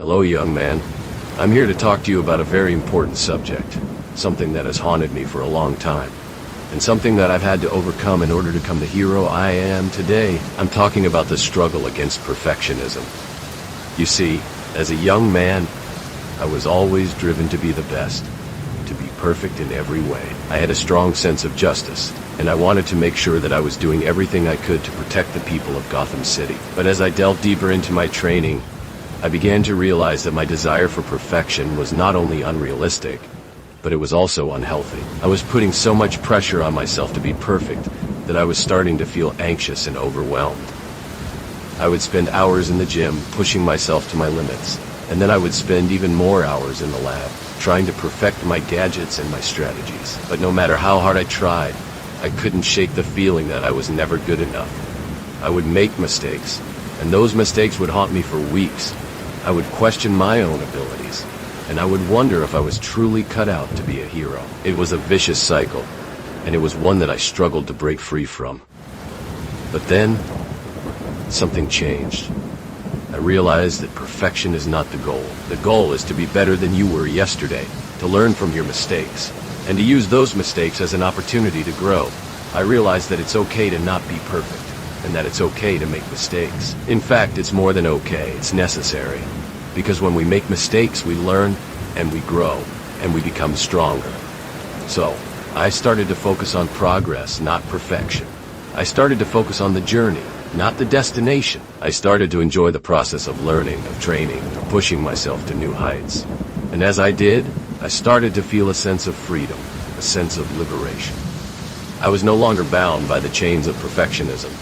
Hello, young man. I'm here to talk to you about a very important subject, something that has haunted me for a long time, and something that I've had to overcome in order to become the hero I am today. I'm talking about the struggle against perfectionism. You see, as a young man, I was always driven to be the best, to be perfect in every way. I had a strong sense of justice, and I wanted to make sure that I was doing everything I could to protect the people of Gotham City. But as I delved deeper into my training, I began to realize that my desire for perfection was not only unrealistic, but it was also unhealthy. I was putting so much pressure on myself to be perfect that I was starting to feel anxious and overwhelmed. I would spend hours in the gym pushing myself to my limits, and then I would spend even more hours in the lab trying to perfect my gadgets and my strategies. But no matter how hard I tried, I couldn't shake the feeling that I was never good enough. I would make mistakes, and those mistakes would haunt me for weeks. I would question my own abilities, and I would wonder if I was truly cut out to be a hero. It was a vicious cycle, and it was one that I struggled to break free from. But then, something changed. I realized that perfection is not the goal. The goal is to be better than you were yesterday, to learn from your mistakes, and to use those mistakes as an opportunity to grow. I realized that it's okay to not be perfect, and that it's okay to make mistakes. In fact, it's more than okay, it's necessary. Because when we make mistakes, we learn, and we grow, and we become stronger. So, I started to focus on progress, not perfection. I started to focus on the journey, not the destination. I started to enjoy the process of learning, of training, of pushing myself to new heights. And as I did, I started to feel a sense of freedom, a sense of liberation. I was no longer bound by the chains of perfectionism,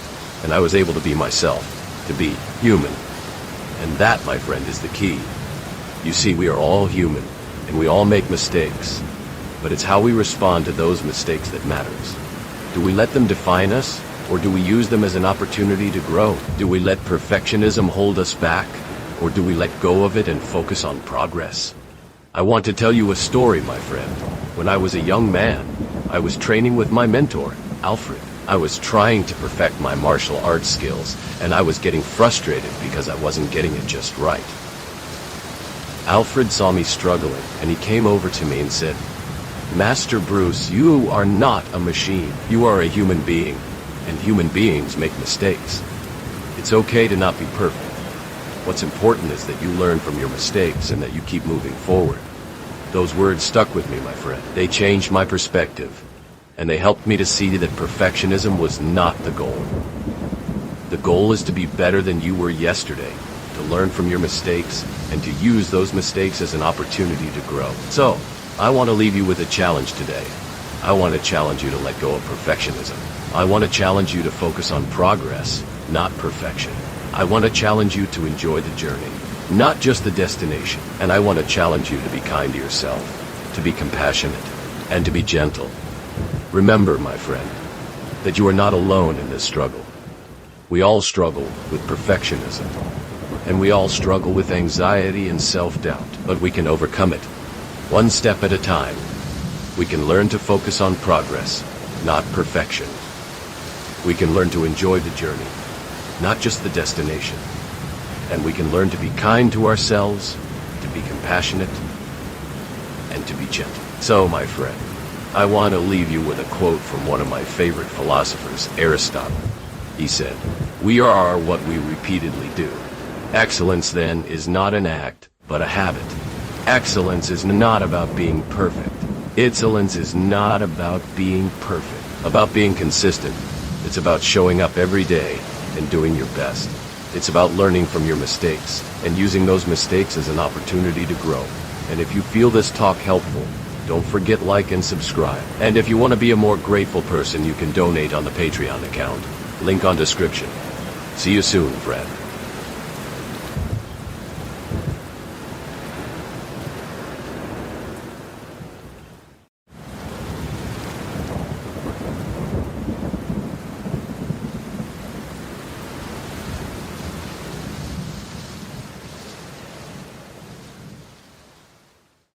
and I was able to be myself, to be human. And that, my friend, is the key. You see, we are all human, and we all make mistakes, but it's how we respond to those mistakes that matters. Do we let them define us, or do we use them as an opportunity to grow? Do we let perfectionism hold us back, or do we let go of it and focus on progress? I want to tell you a story, my friend. When I was a young man, I was training with my mentor, Alfred. I was trying to perfect my martial arts skills, and I was getting frustrated because I wasn't getting it just right. Alfred saw me struggling, and he came over to me and said, "Master Bruce, you are not a machine. You are a human being, and human beings make mistakes. It's okay to not be perfect. What's important is that you learn from your mistakes and that you keep moving forward." Those words stuck with me, my friend. They changed my perspective, and they helped me to see that perfectionism was not the goal. The goal is to be better than you were yesterday, to learn from your mistakes, and to use those mistakes as an opportunity to grow. So, I want to leave you with a challenge today. I want to challenge you to let go of perfectionism. I want to challenge you to focus on progress, not perfection. I want to challenge you to enjoy the journey, not just the destination. And I want to challenge you to be kind to yourself, to be compassionate, and to be gentle. Remember, my friend, that you are not alone in this struggle. We all struggle with perfectionism, and we all struggle with anxiety and self-doubt, but we can overcome it, one step at a time. We can learn to focus on progress, not perfection. We can learn to enjoy the journey, not just the destination. And we can learn to be kind to ourselves, to be compassionate, and to be gentle. So, my friend, I want to leave you with a quote from one of my favorite philosophers, Aristotle. He said, "We are what we repeatedly do." Excellence, then, is not an act, but a habit. Excellence is not about being perfect. Excellence is not about being perfect, about being consistent. It's about showing up every day and doing your best. It's about learning from your mistakes and using those mistakes as an opportunity to grow. And if you feel this talk helpful, don't forget like and subscribe. And if you want to be a more grateful person, you can donate on the Patreon account. Link on description. See you soon, friend.